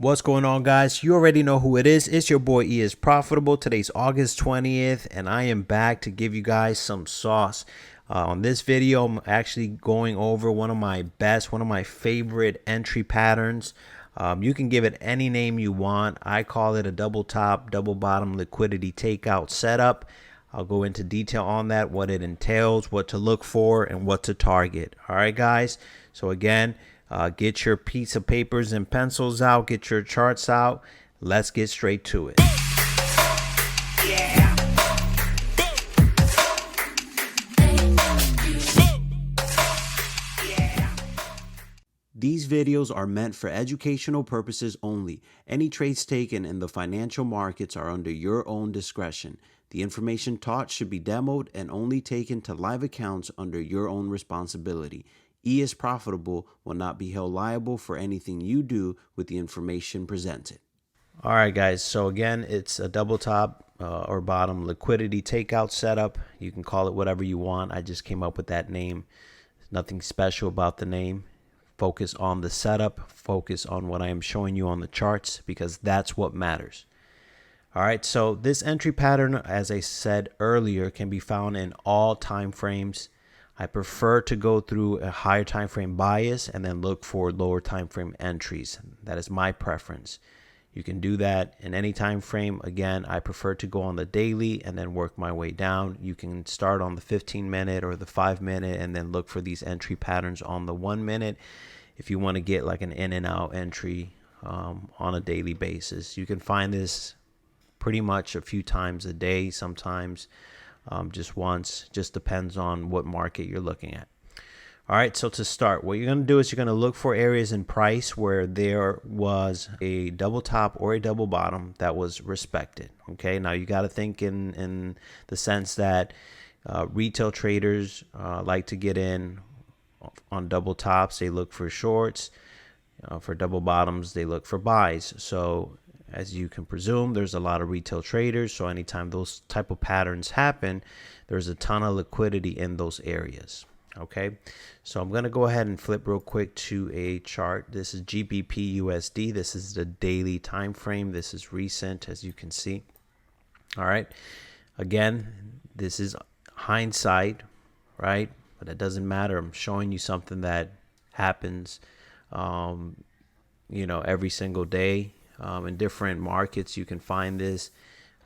What's going on, guys? You already know who it is. It's your boy E is Profitable. Today's August 20th, and I am back to give you guys some sauce. On this video, I'm actually going over one of my favorite entry patterns. You can give it any name you want. I call it a double top, double bottom liquidity takeout setup. I'll go into detail on that, what it entails, what to look for, and what to target. All right, guys. So again, get your piece of papers and pencils out. Get your charts out. Let's get straight to it. Yeah. These videos are meant for educational purposes only. Any trades taken in the financial markets are under your own discretion. The information taught should be demoed and only taken to live accounts under your own responsibility. E is Profitable will not be held liable for anything you do with the information presented. All right, guys. So again, it's a double top or bottom liquidity takeout setup. You can call it whatever you want. I just came up with that name. There's nothing special about the name. Focus on the setup. Focus on what I am showing you on the charts because that's what matters. All right, so this entry pattern, as I said earlier, can be found in all time frames. I prefer to go through a higher time frame bias and then look for lower time frame entries. That is my preference. You can do that in any time frame. Again, I prefer to go on the daily and then work my way down. You can start on the 15-minute or the 5-minute and then look for these entry patterns on the 1-minute if you want to get like an in and out entry on a daily basis. You can find this pretty much a few times a day, sometimes just once. Just depends on what market you're looking at. All right, so to start, what you're going to do is you're going to look for areas in price where there was a double top or a double bottom that was respected. Okay, now you got to think in the sense that retail traders like to get in on double tops. They look for shorts. For double bottoms, they look for buys. So as you can presume, there's a lot of retail traders. So anytime those type of patterns happen, there's a ton of liquidity in those areas. Okay, so I'm going to go ahead and flip real quick to a chart. This is GBP USD. This is the daily time frame. This is recent, as you can see. All right, again, this is hindsight, right? But that doesn't matter. I'm showing you something that happens, every single day. In different markets, you can find this.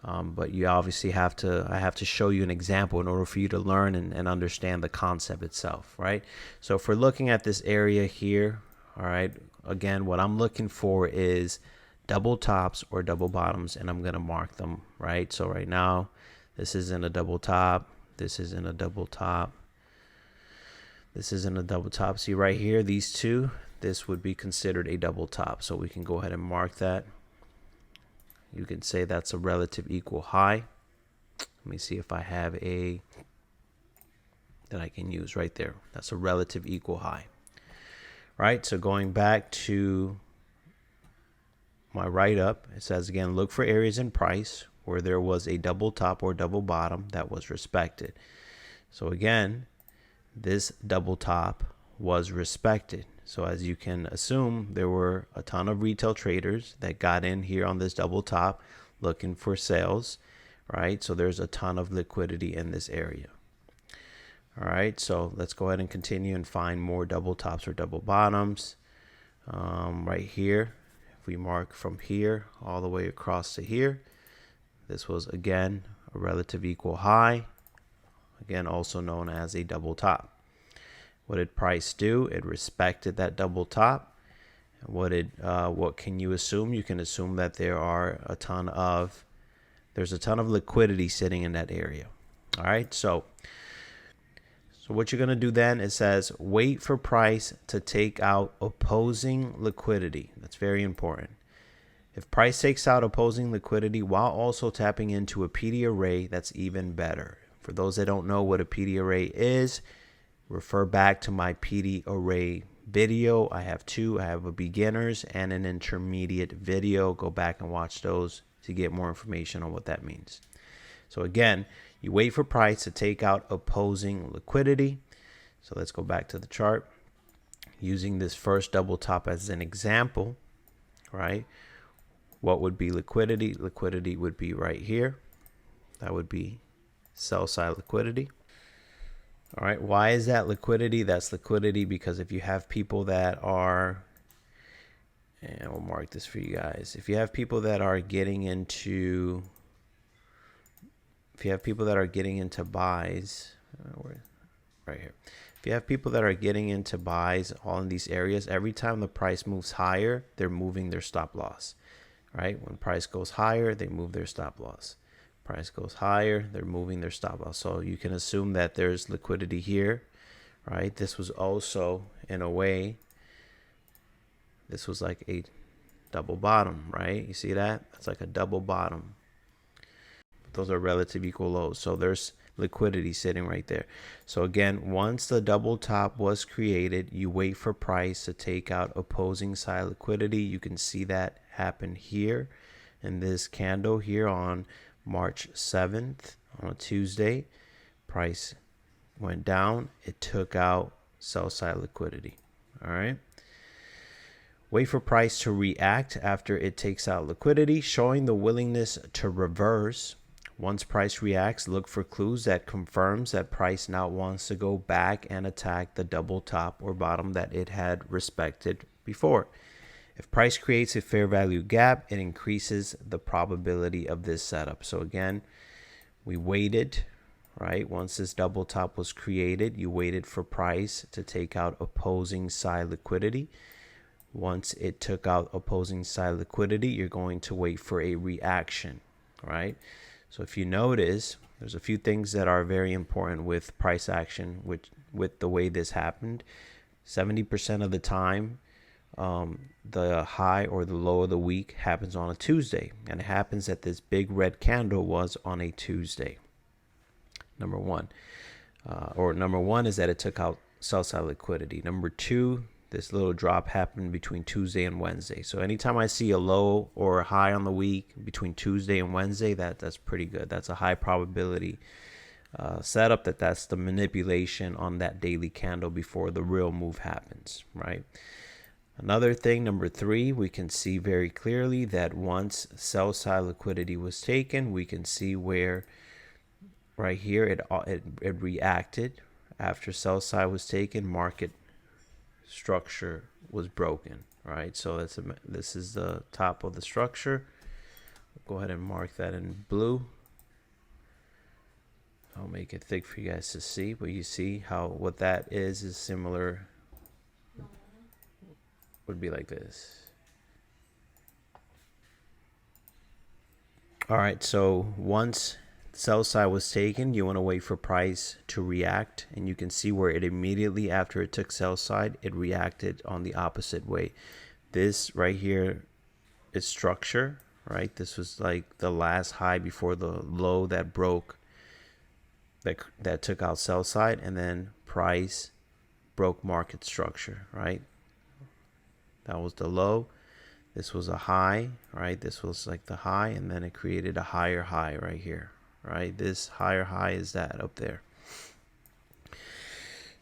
But you obviously I have to show you an example in order for you to learn and understand the concept itself, right? So if we're looking at this area here, all right, again, what I'm looking for is double tops or double bottoms, and I'm going to mark them, right? So right now, this isn't a double top. This isn't a double top. This isn't a double top. See right here, these two, this would be considered a double top. So we can go ahead and mark that. You can say that's a relative equal high. Let me see if I have a that I can use right there. That's a relative equal high. Right, so going back to my write-up, it says again, look for areas in price where there was a double top or double bottom that was respected. So again, this double top was respected. So as you can assume, there were a ton of retail traders that got in here on this double top looking for sales, right? So there's a ton of liquidity in this area. All right, so let's go ahead and continue and find more double tops or double bottoms. Right here, if we mark from here all the way across to here, this was again a relative equal high, again also known as a double top. What did price do? It respected that double top. What can you assume? You can assume that there's a ton of liquidity sitting in that area. All right, so what you're going to do then, it says wait for price to take out opposing liquidity. That's very important. If price takes out opposing liquidity while also tapping into a PD array, that's even better. For those that don't know what a PD array is, refer back to my PD array video. I have two. I have a beginners and an intermediate video. Go back and watch those to get more information on what that means. So again, you wait for price to take out opposing liquidity. So let's go back to the chart. Using this first double top as an example, right? What would be liquidity? Liquidity would be right here. That would be sell side liquidity. All right, why is that liquidity? That's liquidity because if you have people that are, and we'll mark this for you guys, if you have people that are getting into, buys, right here. If you have people that are getting into buys all in these areas, every time the price moves higher, they're moving their stop loss, right? When price goes higher, they move their stop loss. Price goes higher, they're moving their stop loss. So you can assume that there's liquidity here, right? This was also, in a way, this was like a double bottom, right? You see that? That's like a double bottom. Those are relative equal lows. So there's liquidity sitting right there. So again, once the double top was created, you wait for price to take out opposing side liquidity. You can see that happen here in this candle here on March 7th on a Tuesday. Price went down. It took out sell side liquidity. All right. Wait for price to react after it takes out liquidity, showing the willingness to reverse. Once price reacts, look for clues that confirms that price now wants to go back and attack the double top or bottom that it had respected before. If price creates a fair value gap, it increases the probability of this setup. So again, we waited, right? Once this double top was created, you waited for price to take out opposing side liquidity. Once it took out opposing side liquidity, you're going to wait for a reaction, right? So if you notice, there's a few things that are very important with price action, with the way this happened. 70% of the time, the high or the low of the week happens on a Tuesday, and it happens that this big red candle was on a Tuesday. Number one is that it took out sell side liquidity. Number two, this little drop happened between Tuesday and Wednesday. So anytime I see a low or a high on the week between Tuesday and Wednesday, that's pretty good. That's a high probability setup that's the manipulation on that daily candle before the real move happens, right? Another thing, number three, we can see very clearly that once sell side liquidity was taken, we can see where right here it reacted after sell side was taken. Market structure was broken, right? So this is the top of the structure. Go ahead and mark that in blue. I'll make it thick for you guys to see, but you see how what that is similar, would be like this. All right, so once sell side was taken, you want to wait for price to react, and you can see where it immediately after it took sell side, it reacted on the opposite way. This right here is structure, right? This was like the last high before the low that broke, that took out sell side, and then price broke market structure, right? That was the low. This was a high, right? This was like the high, and then it created a higher high right here, right? This higher high is that up there.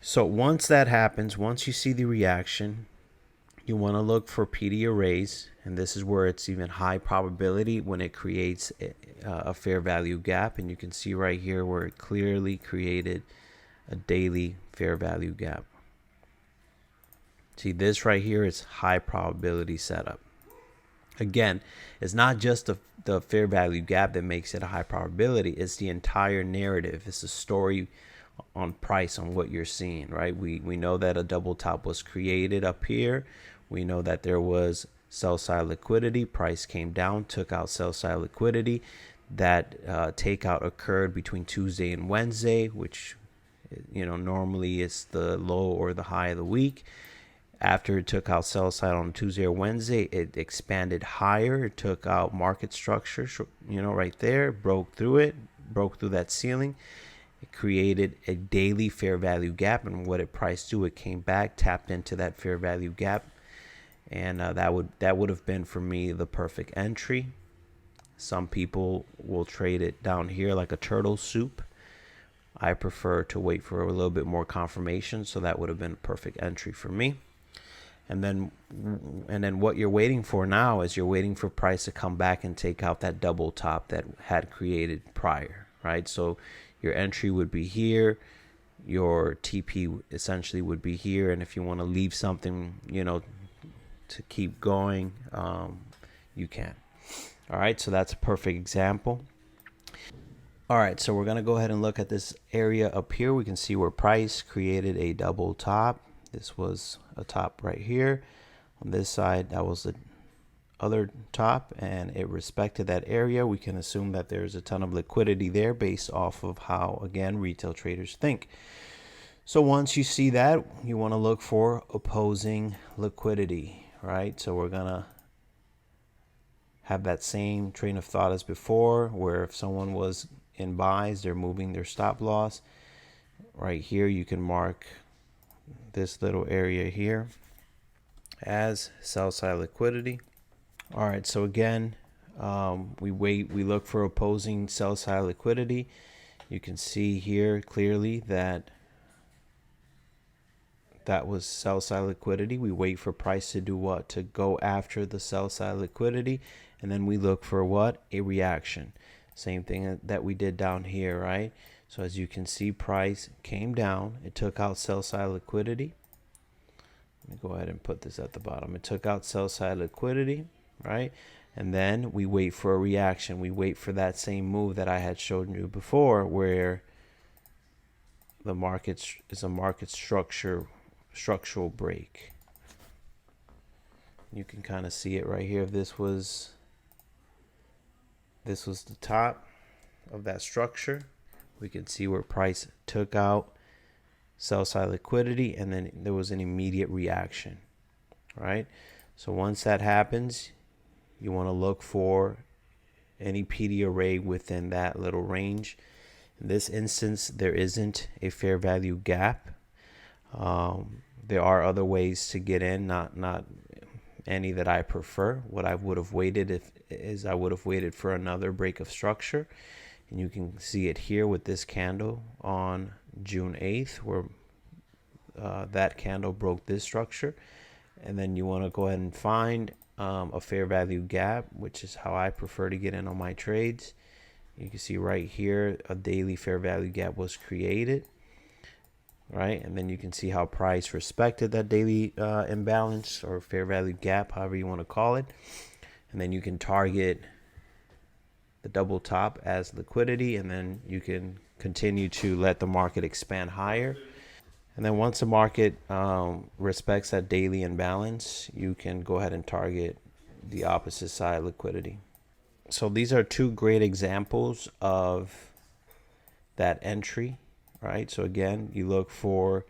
So once that happens, once you see the reaction, you want to look for PD arrays, and this is where it's even high probability when it creates a fair value gap. And you can see right here where it clearly created a daily fair value gap. See, this right here is high probability setup. Again, it's not just the fair value gap that makes it a high probability. It's the entire narrative. It's the story on price, on what you're seeing, right? We know that a double top was created up here. We know that there was sell side liquidity. Price came down, took out sell side liquidity. That takeout occurred between Tuesday and Wednesday, which, you know, normally it's the low or the high of the week. After it took out sell side on Tuesday or Wednesday, it expanded higher. It took out market structure, you know, right there, broke through that ceiling. It created a daily fair value gap, and what it priced to, it came back, tapped into that fair value gap, and that would have been for me the perfect entry. Some people will trade it down here like a turtle soup. I prefer to wait for a little bit more confirmation, so that would have been a perfect entry for me. And then what you're waiting for now is you're waiting for price to come back and take out that double top that had created prior, right? So your entry would be here, your TP essentially would be here, and if you want to leave something, to keep going, you can. All right, so that's a perfect example. All right, so we're gonna go ahead and look at this area up here. We can see where price created a double top. This was a top right here. On this side, that was the other top, and it respected that area. We can assume that there's a ton of liquidity there based off of how, again, retail traders think. So once you see that, you want to look for opposing liquidity, right? So we're gonna have that same train of thought as before, where if someone was in buys, they're moving their stop loss. Right here, you can mark this little area here as sell side liquidity. All right, so again, we look for opposing sell side liquidity. You can see here clearly that was sell side liquidity. We wait for price to do what? To go after the sell side liquidity, and then we look for what? A reaction. Same thing that we did down here, right? So as you can see, price came down. It took out sell side liquidity. Let me go ahead and put this at the bottom. It took out sell side liquidity, right? And then we wait for a reaction. We wait for that same move that I had shown you before, where the market is a market structural break. You can kind of see it right here. If this was the top of that structure, we can see where price took out sell side liquidity, and then there was an immediate reaction, right? So once that happens, you want to look for any PD array within that little range. In this instance, there isn't a fair value gap. There are other ways to get in, not any that I prefer. What I would have waited is I would have waited for another break of structure. And you can see it here with this candle on June 8th, where that candle broke this structure. And then you want to go ahead and find a fair value gap, which is how I prefer to get in on my trades. You can see right here, a daily fair value gap was created, right? And then you can see how price respected that daily imbalance or fair value gap, however you want to call it. And then you can target the double top as liquidity, and then you can continue to let the market expand higher. And then once the market respects that daily imbalance, you can go ahead and target the opposite side liquidity. So these are two great examples of that entry, right? So again, you look for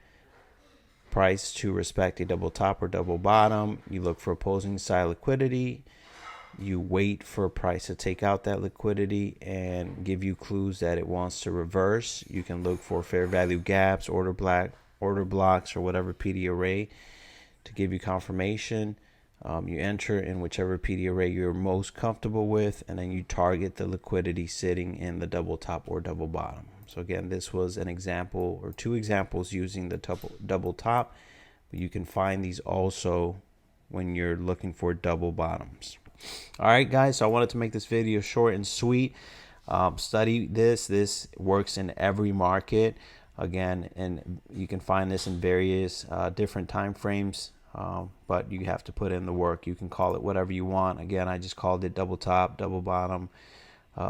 price to respect a double top or double bottom. You look for opposing side liquidity. You wait for price to take out that liquidity and give you clues that it wants to reverse. You can look for fair value gaps, order blocks, or whatever PD array to give you confirmation. You enter in whichever PD array you're most comfortable with, and then you target the liquidity sitting in the double top or double bottom. So again, this was an example or two examples using the double top, but you can find these also when you're looking for double bottoms. All right, guys, so I wanted to make this video short and sweet. Study this. This works in every market. Again, and you can find this in various different time frames, but you have to put in the work. You can call it whatever you want. Again, I just called it double top, double bottom,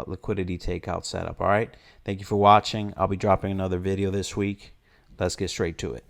liquidity takeout setup. All right, thank you for watching. I'll be dropping another video this week. Let's get straight to it.